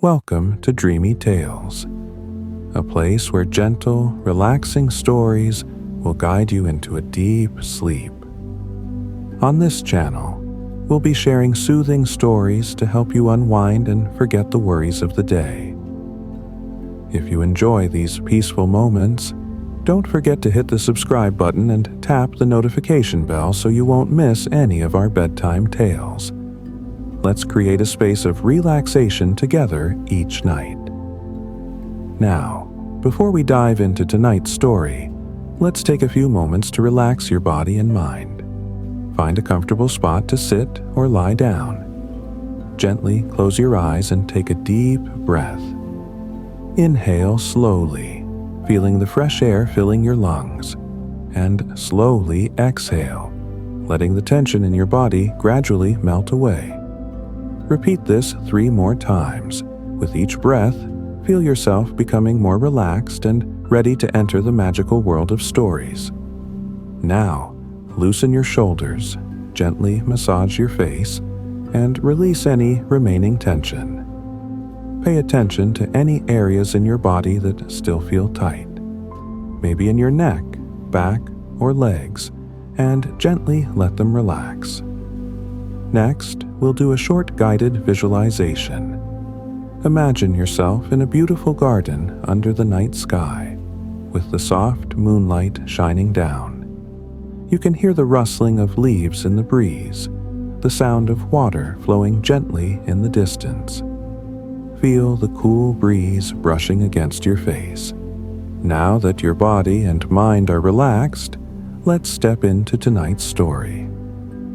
Welcome to Dreamy Tales, a place where gentle, relaxing stories will guide you into a deep sleep. On this channel, we'll be sharing soothing stories to help you unwind and forget the worries of the day. If you enjoy these peaceful moments, don't forget to hit the subscribe button and tap the notification bell so you won't miss any of our bedtime tales. Let's create a space of relaxation together each night. Now, before we dive into tonight's story, let's take a few moments to relax your body and mind. Find a comfortable spot to sit or lie down. Gently close your eyes and take a deep breath. Inhale slowly, feeling the fresh air filling your lungs, and slowly exhale, letting the tension in your body gradually melt away. Repeat this 3 more times. With each breath, feel yourself becoming more relaxed and ready to enter the magical world of stories. Now, loosen your shoulders, gently massage your face, and release any remaining tension. Pay attention to any areas in your body that still feel tight, maybe in your neck, back, or legs, and gently let them relax. Next, we'll do a short guided visualization. Imagine yourself in a beautiful garden under the night sky, with the soft moonlight shining down. You can hear the rustling of leaves in the breeze, the sound of water flowing gently in the distance. Feel the cool breeze brushing against your face. Now that your body and mind are relaxed, let's step into tonight's story.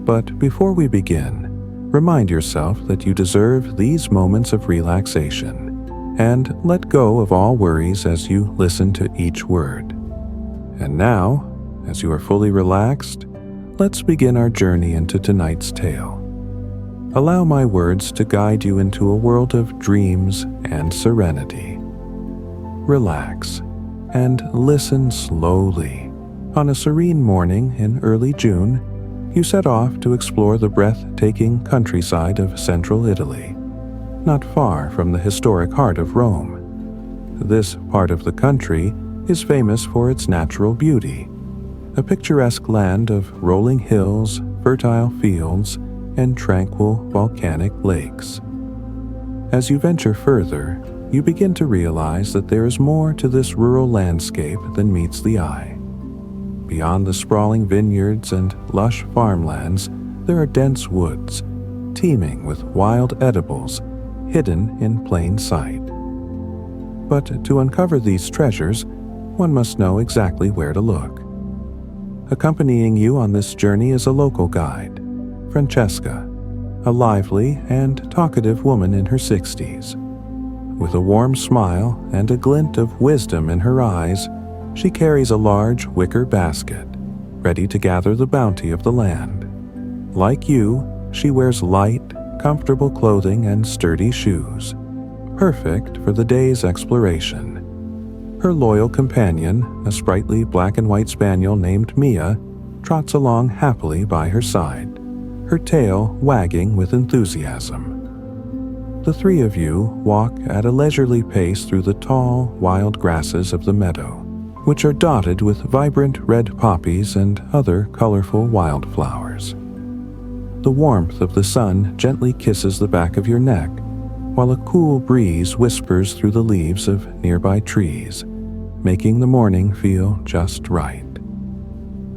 But before we begin, remind yourself that you deserve these moments of relaxation, and let go of all worries as you listen to each word. And now, as you are fully relaxed, let's begin our journey into tonight's tale. Allow my words to guide you into a world of dreams and serenity. Relax and listen slowly. On a serene morning in early June, you set off to explore the breathtaking countryside of central Italy, not far from the historic heart of Rome. This part of the country is famous for its natural beauty, a picturesque land of rolling hills, fertile fields, and tranquil volcanic lakes. As you venture further, you begin to realize that there is more to this rural landscape than meets the eye. Beyond the sprawling vineyards and lush farmlands, there are dense woods, teeming with wild edibles, hidden in plain sight. But to uncover these treasures, one must know exactly where to look. Accompanying you on this journey is a local guide, Francesca, a lively and talkative woman in her 60s. With a warm smile and a glint of wisdom in her eyes, she carries a large wicker basket, ready to gather the bounty of the land. Like you, she wears light, comfortable clothing and sturdy shoes, perfect for the day's exploration. Her loyal companion, a sprightly black and white spaniel named Mia, trots along happily by her side, her tail wagging with enthusiasm. The 3 of you walk at a leisurely pace through the tall, wild grasses of the meadow, which are dotted with vibrant red poppies and other colorful wildflowers. The warmth of the sun gently kisses the back of your neck, while a cool breeze whispers through the leaves of nearby trees, making the morning feel just right.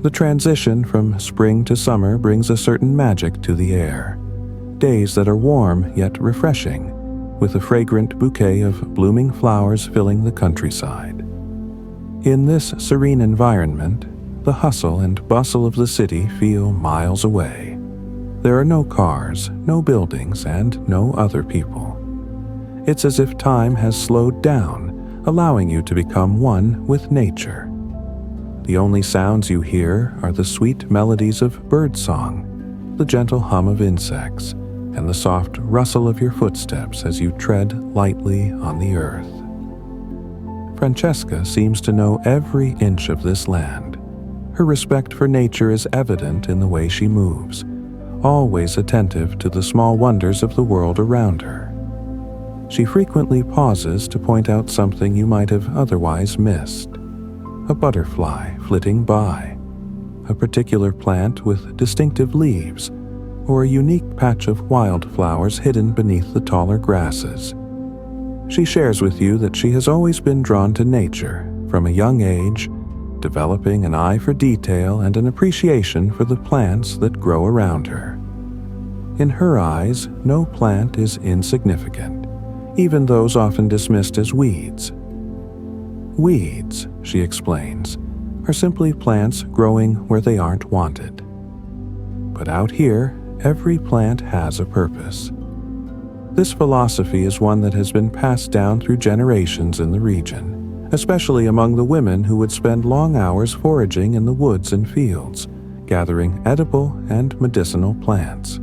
The transition from spring to summer brings a certain magic to the air. Days that are warm yet refreshing, with a fragrant bouquet of blooming flowers filling the countryside. In this serene environment, the hustle and bustle of the city feel miles away. There are no cars, no buildings, and no other people. It's as if time has slowed down, allowing you to become one with nature. The only sounds you hear are the sweet melodies of birdsong, the gentle hum of insects, and the soft rustle of your footsteps as you tread lightly on the earth. Francesca seems to know every inch of this land. Her respect for nature is evident in the way she moves, always attentive to the small wonders of the world around her. she frequently pauses to point out something you might have otherwise missed. A butterfly flitting by, a particular plant with distinctive leaves, or a unique patch of wildflowers hidden beneath the taller grasses. She shares with you that she has always been drawn to nature from a young age, developing an eye for detail and an appreciation for the plants that grow around her. In her eyes, no plant is insignificant, even those often dismissed as weeds. Weeds, she explains, are simply plants growing where they aren't wanted. But out here, every plant has a purpose. This philosophy is one that has been passed down through generations in the region, especially among the women who would spend long hours foraging in the woods and fields, gathering edible and medicinal plants.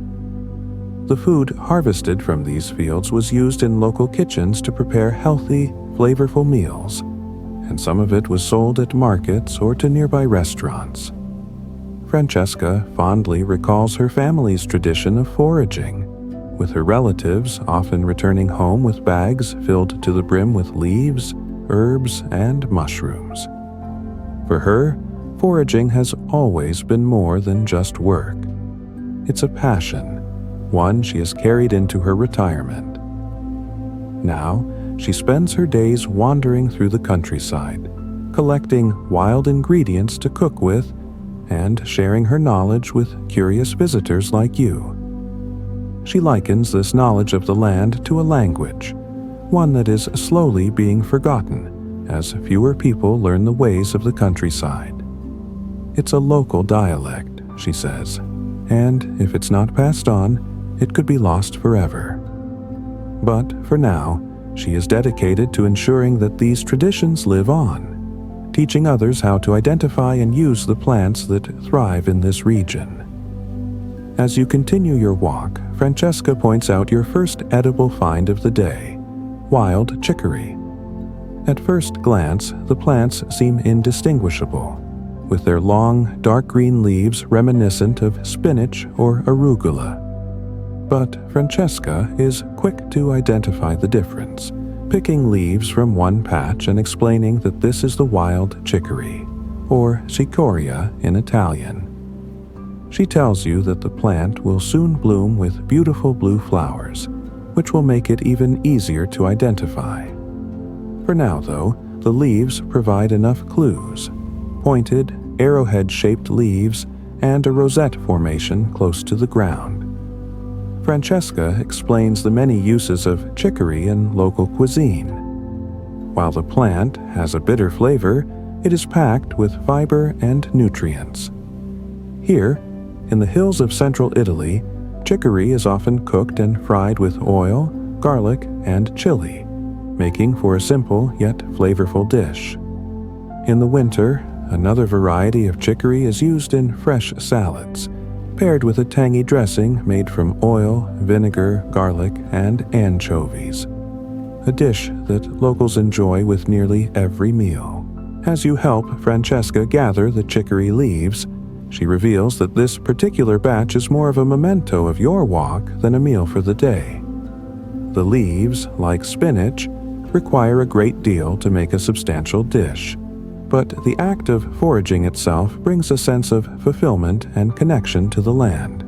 The food harvested from these fields was used in local kitchens to prepare healthy, flavorful meals, and some of it was sold at markets or to nearby restaurants. Francesca fondly recalls her family's tradition of foraging, with her relatives often returning home with bags filled to the brim with leaves, herbs, and mushrooms. For her, foraging has always been more than just work. It's a passion, one she has carried into her retirement. Now, she spends her days wandering through the countryside, collecting wild ingredients to cook with, and sharing her knowledge with curious visitors like you. She likens this knowledge of the land to a language, one that is slowly being forgotten as fewer people learn the ways of the countryside. It's a local dialect, she says, and if it's not passed on, it could be lost forever. But for now, she is dedicated to ensuring that these traditions live on, teaching others how to identify and use the plants that thrive in this region. As you continue your walk, Francesca points out your first edible find of the day, wild chicory. At first glance, the plants seem indistinguishable, with their long, dark green leaves reminiscent of spinach or arugula. But Francesca is quick to identify the difference, picking leaves from one patch and explaining that this is the wild chicory, or cicoria in Italian. She tells you that the plant will soon bloom with beautiful blue flowers, which will make it even easier to identify. For now, though, the leaves provide enough clues: pointed, arrowhead-shaped leaves and a rosette formation close to the ground. Francesca explains the many uses of chicory in local cuisine. While the plant has a bitter flavor, it is packed with fiber and nutrients. Here, in the hills of central Italy, chicory is often cooked and fried with oil, garlic, and chili, making for a simple yet flavorful dish. In the winter, another variety of chicory is used in fresh salads, paired with a tangy dressing made from oil, vinegar, garlic, and anchovies, a dish that locals enjoy with nearly every meal. As you help Francesca gather the chicory leaves, she reveals that this particular batch is more of a memento of your walk than a meal for the day. The leaves, like spinach, require a great deal to make a substantial dish, but the act of foraging itself brings a sense of fulfillment and connection to the land.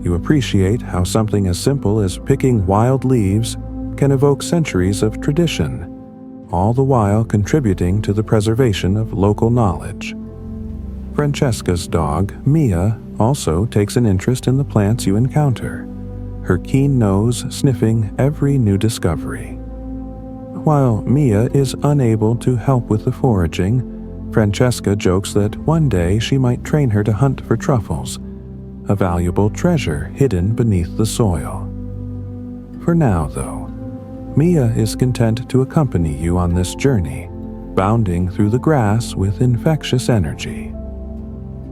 You appreciate how something as simple as picking wild leaves can evoke centuries of tradition, all the while contributing to the preservation of local knowledge. Francesca's dog, Mia, also takes an interest in the plants you encounter, her keen nose sniffing every new discovery. While Mia is unable to help with the foraging, Francesca jokes that one day she might train her to hunt for truffles, a valuable treasure hidden beneath the soil. For now, though, Mia is content to accompany you on this journey, bounding through the grass with infectious energy.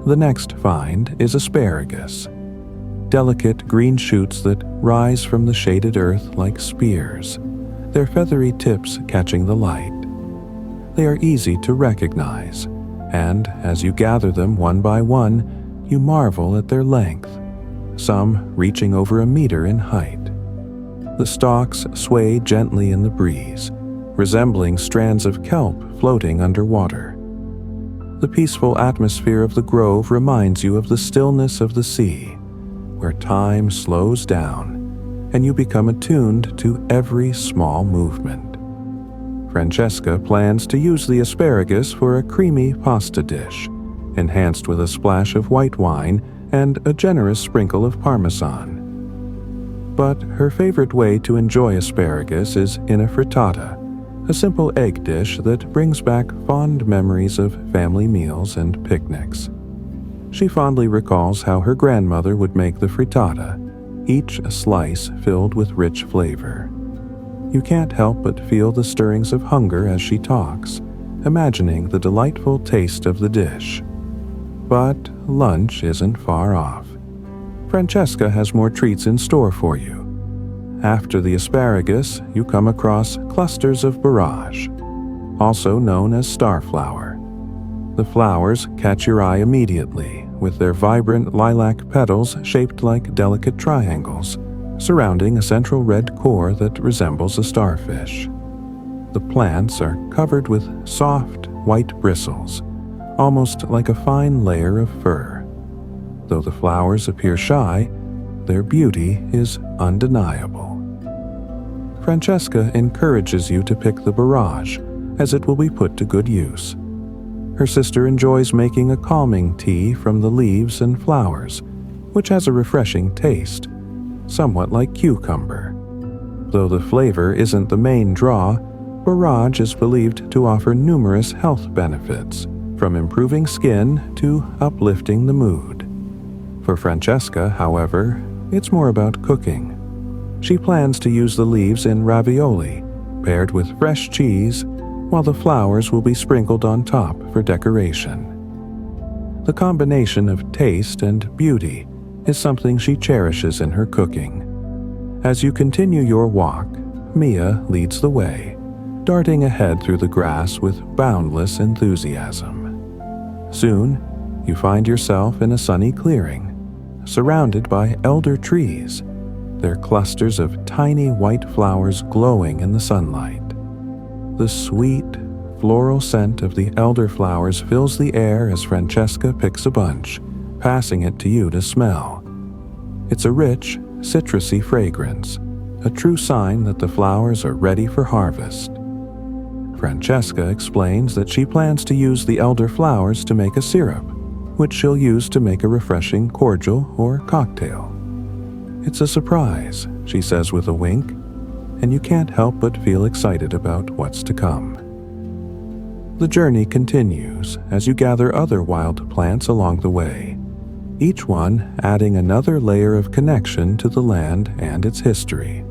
The next find is asparagus, delicate green shoots that rise from the shaded earth like spears, their feathery tips catching the light. They are easy to recognize, and as you gather them one by one, you marvel at their length, some reaching over a meter in height. The stalks sway gently in the breeze, resembling strands of kelp floating underwater. The peaceful atmosphere of the grove reminds you of the stillness of the sea, where time slows down and you become attuned to every small movement. Francesca plans to use the asparagus for a creamy pasta dish, enhanced with a splash of white wine and a generous sprinkle of Parmesan. But her favorite way to enjoy asparagus is in a frittata, a simple egg dish that brings back fond memories of family meals and picnics. She fondly recalls how her grandmother would make the frittata, each a slice filled with rich flavor. You can't help but feel the stirrings of hunger as she talks, imagining the delightful taste of the dish. But lunch isn't far off. Francesca has more treats in store for you. After the asparagus, you come across clusters of borage, also known as starflower. The flowers catch your eye immediately, with their vibrant lilac petals shaped like delicate triangles, surrounding a central red core that resembles a starfish. The plants are covered with soft, white bristles, almost like a fine layer of fur. Though the flowers appear shy, their beauty is undeniable. Francesca encourages you to pick the borage, as it will be put to good use. Her sister enjoys making a calming tea from the leaves and flowers, which has a refreshing taste, somewhat like cucumber. Though the flavor isn't the main draw, borage is believed to offer numerous health benefits, from improving skin to uplifting the mood. For Francesca, however, it's more about cooking. She plans to use the leaves in ravioli, paired with fresh cheese, while the flowers will be sprinkled on top for decoration. The combination of taste and beauty is something she cherishes in her cooking. As you continue your walk, Mia leads the way, darting ahead through the grass with boundless enthusiasm. Soon, you find yourself in a sunny clearing, surrounded by elder trees, their clusters of tiny white flowers glowing in the sunlight. The sweet, floral scent of the elderflowers fills the air as Francesca picks a bunch, passing it to you to smell. It's a rich, citrusy fragrance, a true sign that the flowers are ready for harvest. Francesca explains that she plans to use the elderflowers to make a syrup, which she'll use to make a refreshing cordial or cocktail. It's a surprise, she says with a wink, and you can't help but feel excited about what's to come. The journey continues as you gather other wild plants along the way, each one adding another layer of connection to the land and its history.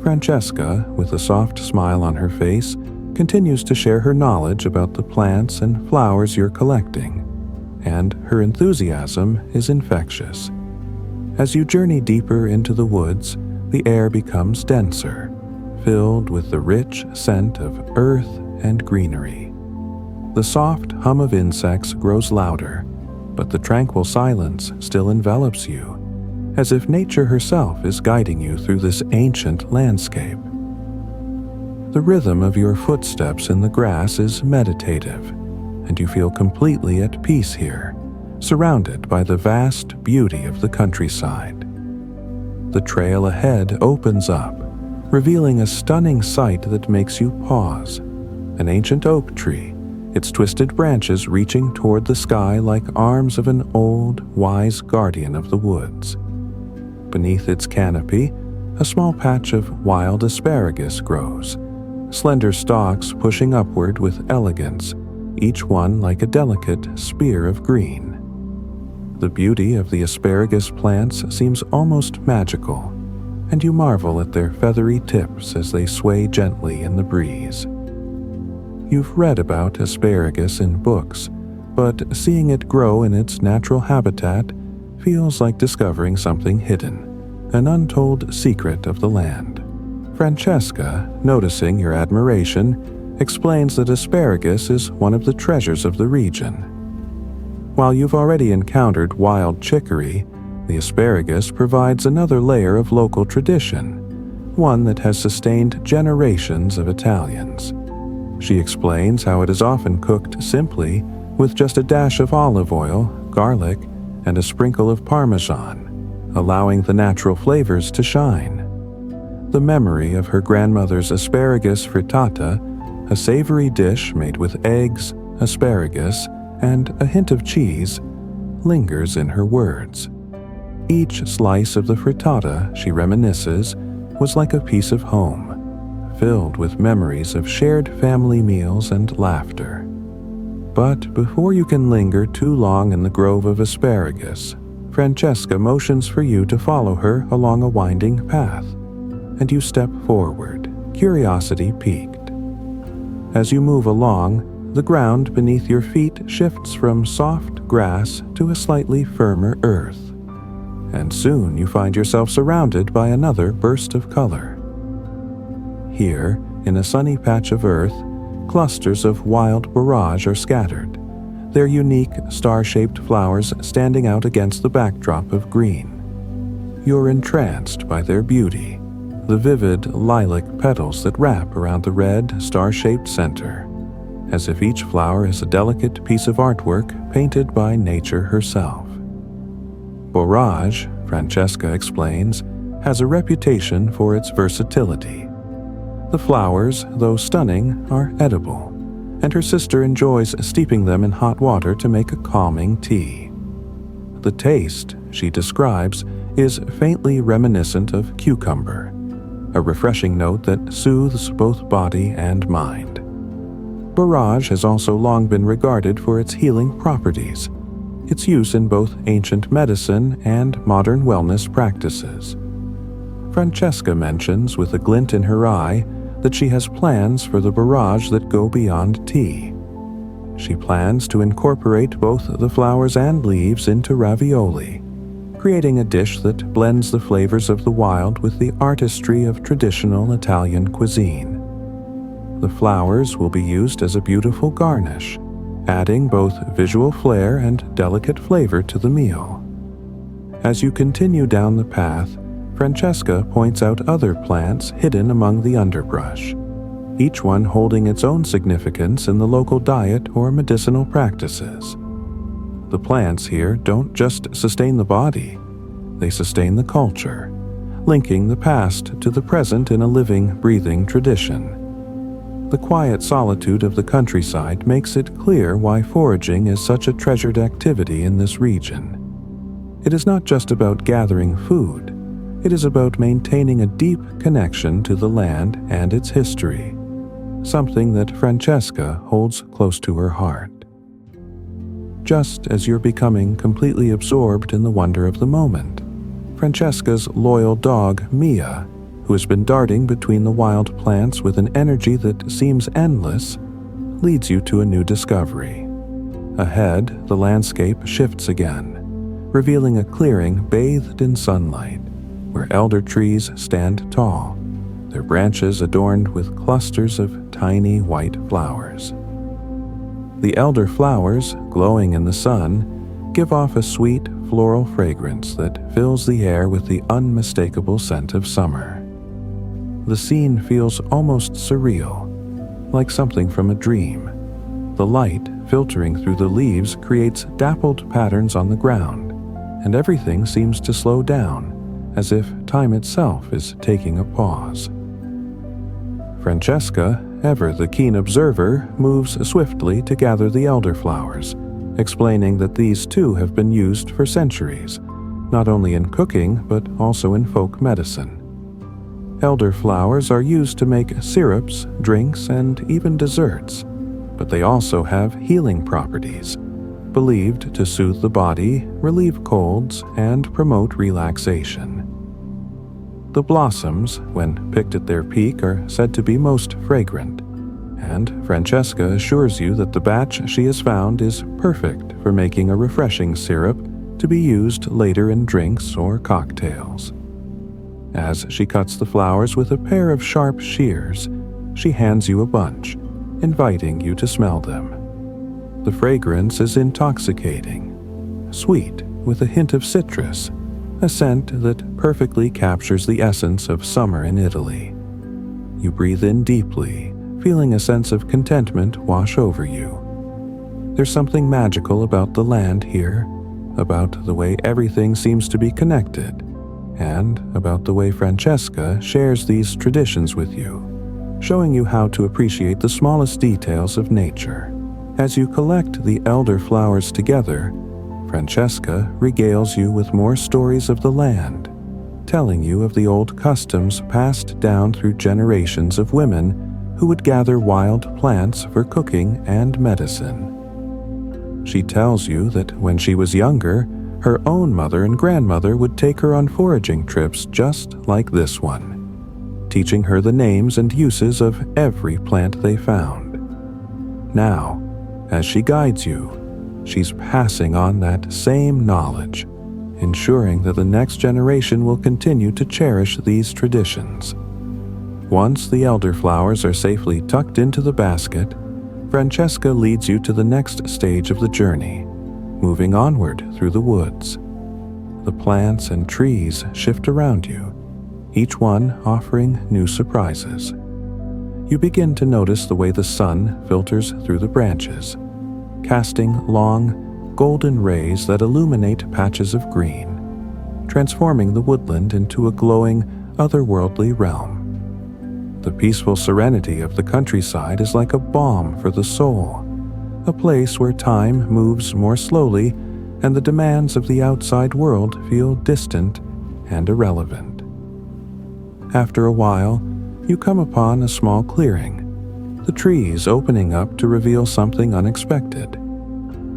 Francesca, with a soft smile on her face, continues to share her knowledge about the plants and flowers you're collecting, and her enthusiasm is infectious. As you journey deeper into the woods, the air becomes denser, filled with the rich scent of earth and greenery. The soft hum of insects grows louder, but the tranquil silence still envelops you, as if nature herself is guiding you through this ancient landscape. The rhythm of your footsteps in the grass is meditative, and you feel completely at peace here, surrounded by the vast beauty of the countryside. The trail ahead opens up, revealing a stunning sight that makes you pause. An ancient oak tree, its twisted branches reaching toward the sky like arms of an old, wise guardian of the woods. Beneath its canopy, a small patch of wild asparagus grows, slender stalks pushing upward with elegance, each one like a delicate spear of green. The beauty of the asparagus plants seems almost magical, and you marvel at their feathery tips as they sway gently in the breeze. You've read about asparagus in books, but seeing it grow in its natural habitat feels like discovering something hidden, an untold secret of the land. Francesca, noticing your admiration, explains that asparagus is one of the treasures of the region. While you've already encountered wild chicory, the asparagus provides another layer of local tradition, one that has sustained generations of Italians. She explains how it is often cooked simply with just a dash of olive oil, garlic, and a sprinkle of Parmesan, allowing the natural flavors to shine. The memory of her grandmother's asparagus frittata, a savory dish made with eggs, asparagus, and a hint of cheese, lingers in her words. Each slice of the frittata, she reminisces, was like a piece of home, filled with memories of shared family meals and laughter. But before you can linger too long in the grove of asparagus, Francesca motions for you to follow her along a winding path, and you step forward, curiosity piqued. As you move along, the ground beneath your feet shifts from soft grass to a slightly firmer earth, and soon you find yourself surrounded by another burst of color. Here, in a sunny patch of earth, clusters of wild borage are scattered, their unique star-shaped flowers standing out against the backdrop of green. You're entranced by their beauty, the vivid lilac petals that wrap around the red, star-shaped center, as if each flower is a delicate piece of artwork painted by nature herself. Borage, Francesca explains, has a reputation for its versatility. The flowers, though stunning, are edible, and her sister enjoys steeping them in hot water to make a calming tea. The taste, she describes, is faintly reminiscent of cucumber, a refreshing note that soothes both body and mind. Borage has also long been regarded for its healing properties, its use in both ancient medicine and modern wellness practices. Francesca mentions with a glint in her eye that she has plans for the borage that go beyond tea. She plans to incorporate both the flowers and leaves into ravioli, creating a dish that blends the flavors of the wild with the artistry of traditional Italian cuisine. The flowers will be used as a beautiful garnish, adding both visual flair and delicate flavor to the meal. As you continue down the path, Francesca points out other plants hidden among the underbrush, each one holding its own significance in the local diet or medicinal practices. The plants here don't just sustain the body, they sustain the culture, linking the past to the present in a living, breathing tradition. The quiet solitude of the countryside makes it clear why foraging is such a treasured activity in this region. It is not just about gathering food, it is about maintaining a deep connection to the land and its history, something that Francesca holds close to her heart. Just as you're becoming completely absorbed in the wonder of the moment, Francesca's loyal dog, Mia, who has been darting between the wild plants with an energy that seems endless, leads you to a new discovery. Ahead, the landscape shifts again, revealing a clearing bathed in sunlight, where elder trees stand tall, their branches adorned with clusters of tiny white flowers. The elder flowers, glowing in the sun, give off a sweet floral fragrance that fills the air with the unmistakable scent of summer. The scene feels almost surreal, like something from a dream. The light filtering through the leaves creates dappled patterns on the ground, and everything seems to slow down, as if time itself is taking a pause. Francesca, ever the keen observer, moves swiftly to gather the elderflowers, explaining that these too have been used for centuries, not only in cooking but also in folk medicine. Elderflowers are used to make syrups, drinks, and even desserts, but they also have healing properties, believed to soothe the body, relieve colds, and promote relaxation. The blossoms, when picked at their peak, are said to be most fragrant, and Francesca assures you that the batch she has found is perfect for making a refreshing syrup to be used later in drinks or cocktails. As she cuts the flowers with a pair of sharp shears, she hands you a bunch, inviting you to smell them. The fragrance is intoxicating, sweet with a hint of citrus, a scent that perfectly captures the essence of summer in Italy. You breathe in deeply, feeling a sense of contentment wash over you. There's something magical about the land here, about the way everything seems to be connected, and about the way Francesca shares these traditions with you, showing you how to appreciate the smallest details of nature. As you collect the elder flowers together, Francesca regales you with more stories of the land, telling you of the old customs passed down through generations of women who would gather wild plants for cooking and medicine. She tells you that when she was younger, her own mother and grandmother would take her on foraging trips just like this one, teaching her the names and uses of every plant they found. Now, as she guides you, she's passing on that same knowledge, ensuring that the next generation will continue to cherish these traditions. Once the elderflowers are safely tucked into the basket, Francesca leads you to the next stage of the journey, moving onward through the woods. The plants and trees shift around you, each one offering new surprises. You begin to notice the way the sun filters through the branches, casting long, golden rays that illuminate patches of green, transforming the woodland into a glowing, otherworldly realm. The peaceful serenity of the countryside is like a balm for the soul, a place where time moves more slowly and the demands of the outside world feel distant and irrelevant. After a while, you come upon a small clearing, the trees opening up to reveal something unexpected.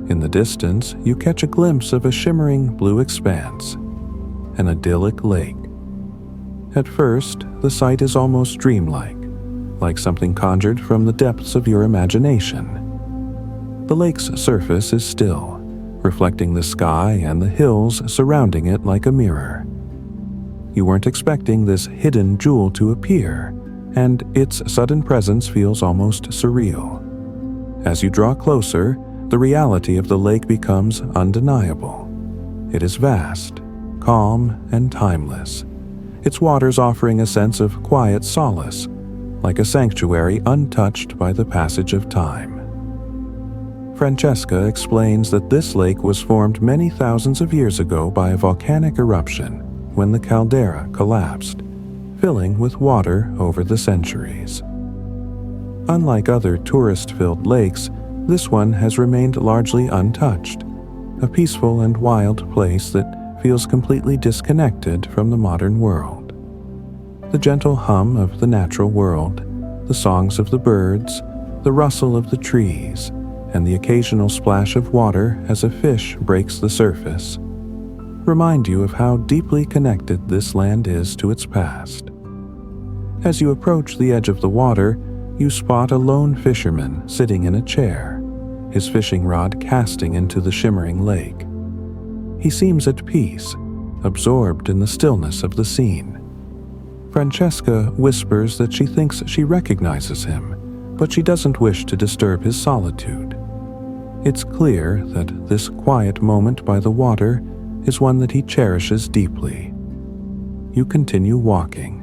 In the distance, you catch a glimpse of a shimmering blue expanse, an idyllic lake. At first, the sight is almost dreamlike, like something conjured from the depths of your imagination. The lake's surface is still, reflecting the sky and the hills surrounding it like a mirror. You weren't expecting this hidden jewel to appear, and its sudden presence feels almost surreal. As you draw closer, the reality of the lake becomes undeniable. It is vast, calm, and timeless, its waters offering a sense of quiet solace, like a sanctuary untouched by the passage of time. Francesca explains that this lake was formed many thousands of years ago by a volcanic eruption when the caldera collapsed, filling with water over the centuries. Unlike other tourist-filled lakes, this one has remained largely untouched, a peaceful and wild place that feels completely disconnected from the modern world. The gentle hum of the natural world, the songs of the birds, the rustle of the trees, and the occasional splash of water as a fish breaks the surface, remind you of how deeply connected this land is to its past. As you approach the edge of the water, you spot a lone fisherman sitting in a chair, his fishing rod casting into the shimmering lake. He seems at peace, absorbed in the stillness of the scene. Francesca whispers that she thinks she recognizes him, but she doesn't wish to disturb his solitude. It's clear that this quiet moment by the water is one that he cherishes deeply. You continue walking,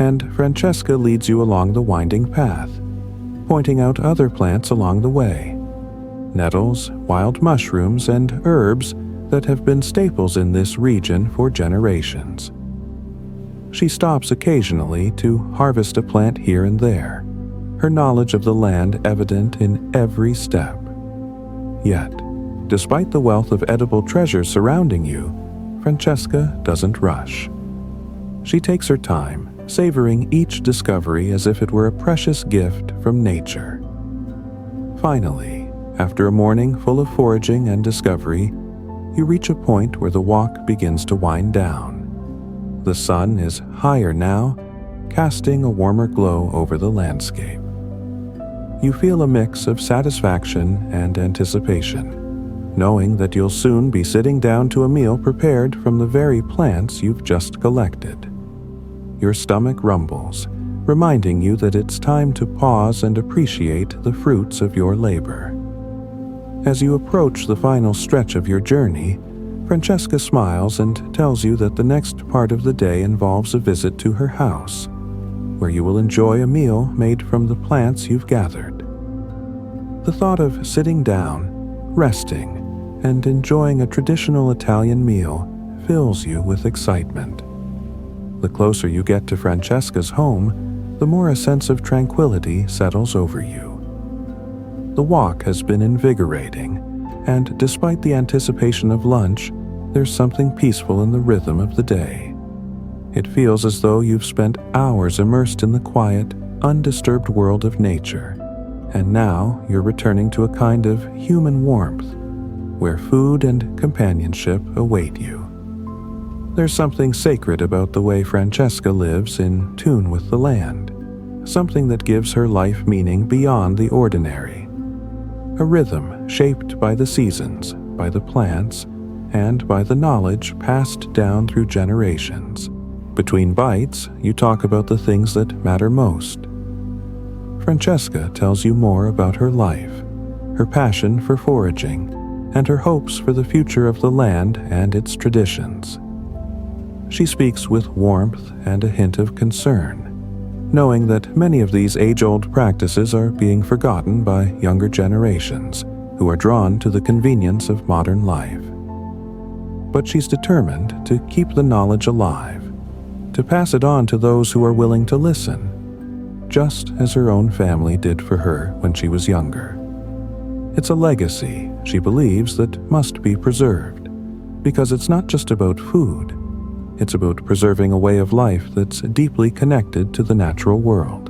and Francesca leads you along the winding path, pointing out other plants along the way, nettles, wild mushrooms, and herbs that have been staples in this region for generations. She stops occasionally to harvest a plant here and there, her knowledge of the land evident in every step. Yet, despite the wealth of edible treasures surrounding you, Francesca doesn't rush. She takes her time, savoring each discovery as if it were a precious gift from nature. Finally, after a morning full of foraging and discovery, you reach a point where the walk begins to wind down. The sun is higher now, casting a warmer glow over the landscape. You feel a mix of satisfaction and anticipation, knowing that you'll soon be sitting down to a meal prepared from the very plants you've just collected. Your stomach rumbles, reminding you that it's time to pause and appreciate the fruits of your labor. As you approach the final stretch of your journey, Francesca smiles and tells you that the next part of the day involves a visit to her house, where you will enjoy a meal made from the plants you've gathered. The thought of sitting down, resting, and enjoying a traditional Italian meal fills you with excitement. The closer you get to Francesca's home, the more a sense of tranquility settles over you. The walk has been invigorating, and despite the anticipation of lunch, there's something peaceful in the rhythm of the day. It feels as though you've spent hours immersed in the quiet, undisturbed world of nature, and now you're returning to a kind of human warmth, where food and companionship await you. There's something sacred about the way Francesca lives in tune with the land, something that gives her life meaning beyond the ordinary. A rhythm shaped by the seasons, by the plants, and by the knowledge passed down through generations. Between bites, you talk about the things that matter most. Francesca tells you more about her life, her passion for foraging, and her hopes for the future of the land and its traditions. She speaks with warmth and a hint of concern, knowing that many of these age-old practices are being forgotten by younger generations who are drawn to the convenience of modern life. But she's determined to keep the knowledge alive, to pass it on to those who are willing to listen, just as her own family did for her when she was younger. It's a legacy, she believes, that must be preserved, because it's not just about food. It's about preserving a way of life that's deeply connected to the natural world.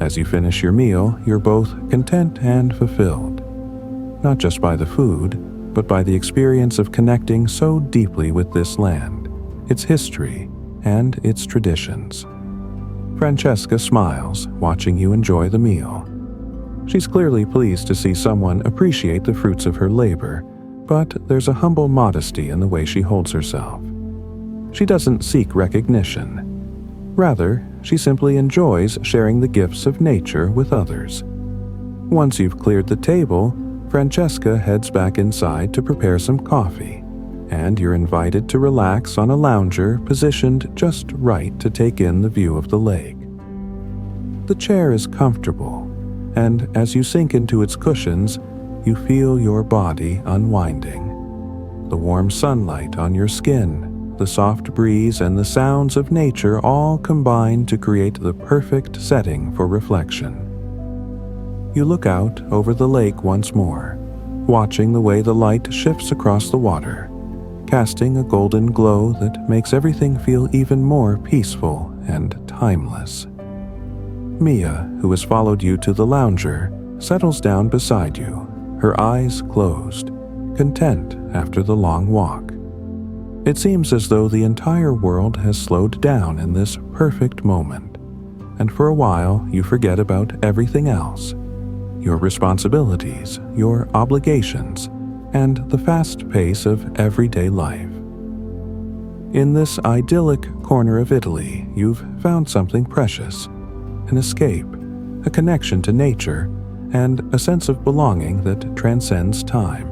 As you finish your meal, you're both content and fulfilled, not just by the food, but by the experience of connecting so deeply with this land, its history, and its traditions. Francesca smiles, watching you enjoy the meal. She's clearly pleased to see someone appreciate the fruits of her labor, but there's a humble modesty in the way she holds herself. She doesn't seek recognition. Rather, she simply enjoys sharing the gifts of nature with others. Once you've cleared the table, Francesca heads back inside to prepare some coffee, and you're invited to relax on a lounger positioned just right to take in the view of the lake. The chair is comfortable, and as you sink into its cushions, you feel your body unwinding. The warm sunlight on your skin, the soft breeze, and the sounds of nature all combine to create the perfect setting for reflection. You look out over the lake once more, watching the way the light shifts across the water, casting a golden glow that makes everything feel even more peaceful and timeless. Mia, who has followed you to the lounger, settles down beside you, her eyes closed, content after the long walk. It seems as though the entire world has slowed down in this perfect moment, and for a while you forget about everything else, your responsibilities, your obligations, and the fast pace of everyday life. In this idyllic corner of Italy, you've found something precious, an escape, a connection to nature, and a sense of belonging that transcends time.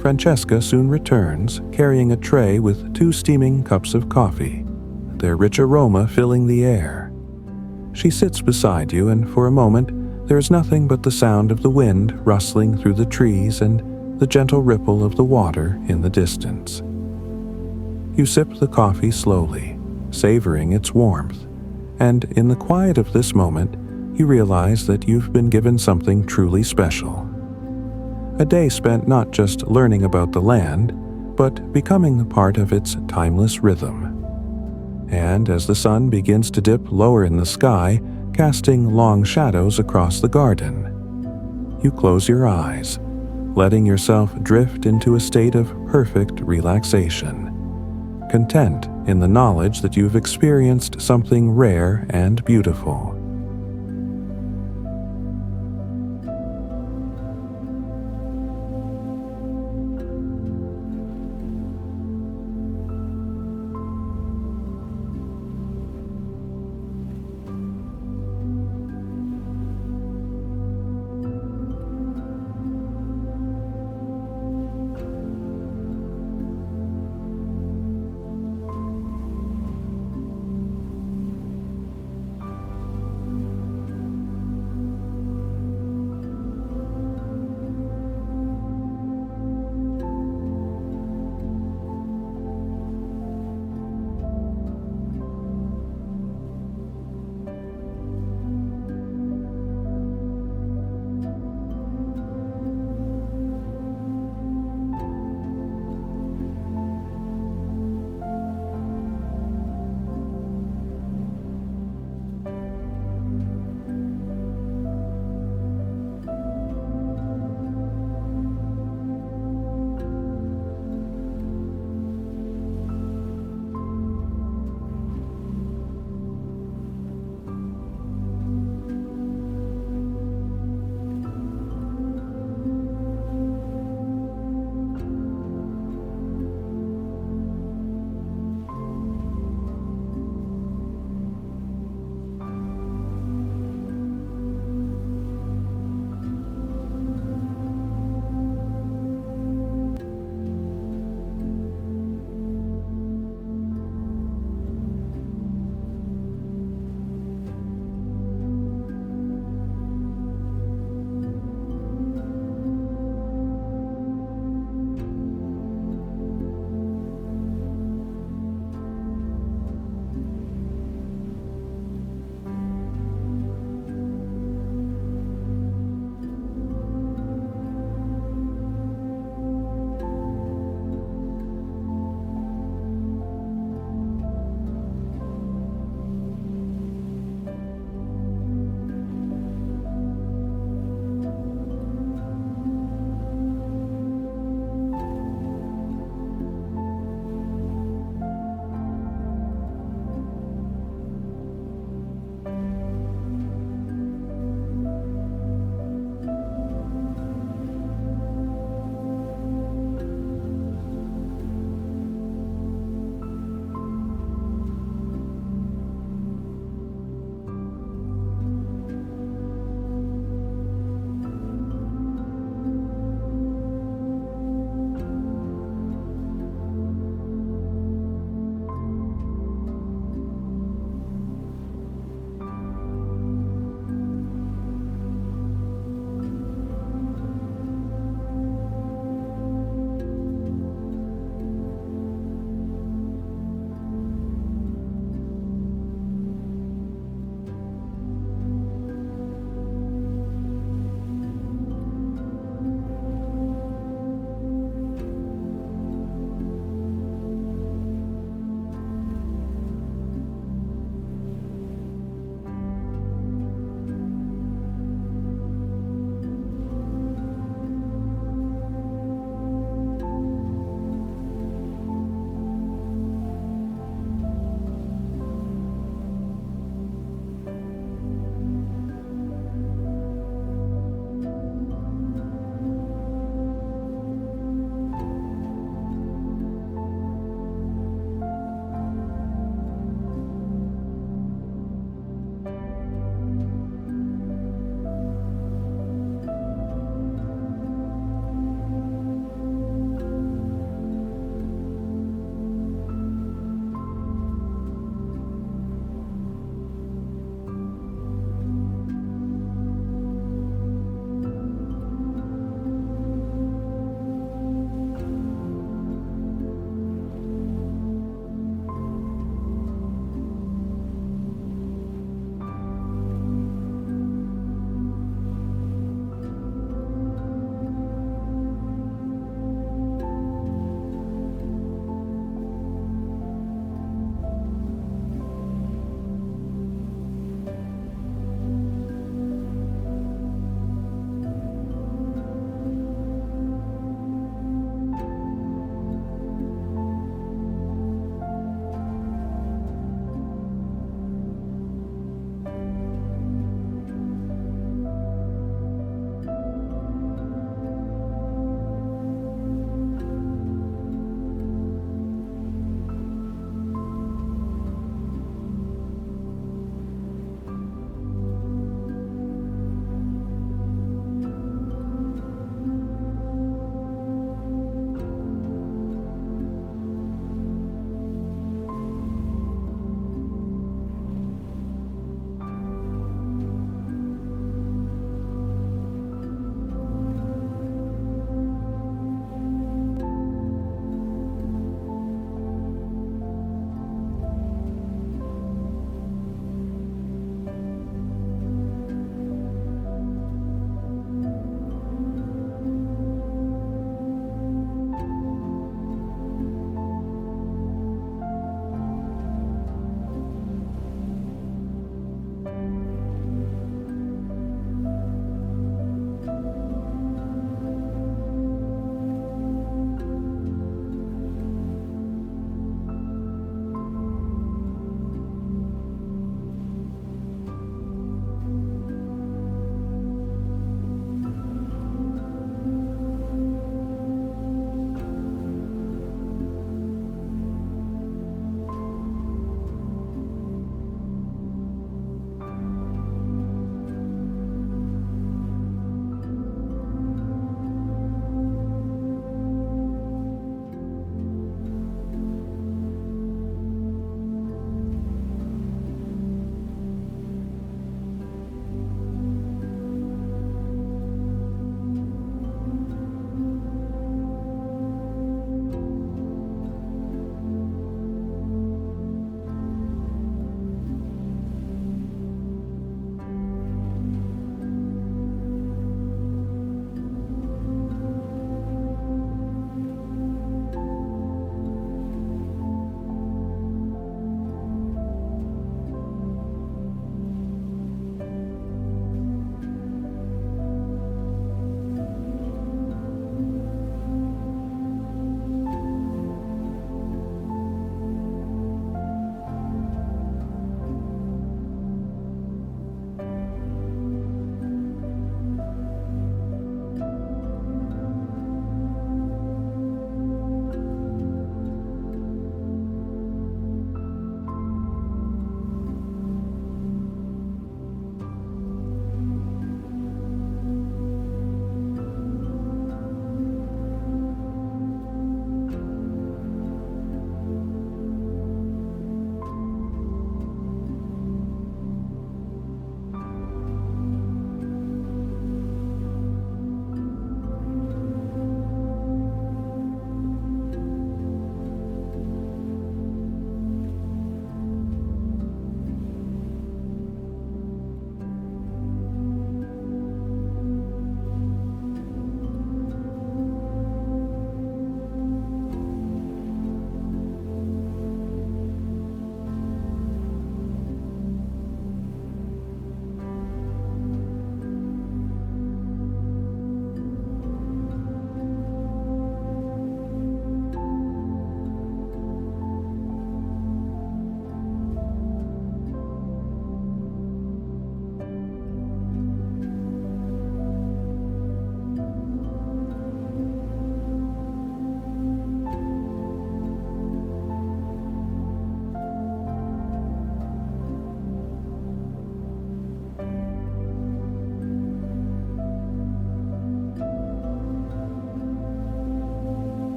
Francesca soon returns, carrying a tray with 2 steaming cups of coffee, their rich aroma filling the air. She sits beside you, and for a moment, there is nothing but the sound of the wind rustling through the trees and the gentle ripple of the water in the distance. You sip the coffee slowly, savoring its warmth, and in the quiet of this moment, you realize that you've been given something truly special. A day spent not just learning about the land, but becoming a part of its timeless rhythm. And as the sun begins to dip lower in the sky, casting long shadows across the garden, you close your eyes, letting yourself drift into a state of perfect relaxation, content in the knowledge that you've experienced something rare and beautiful.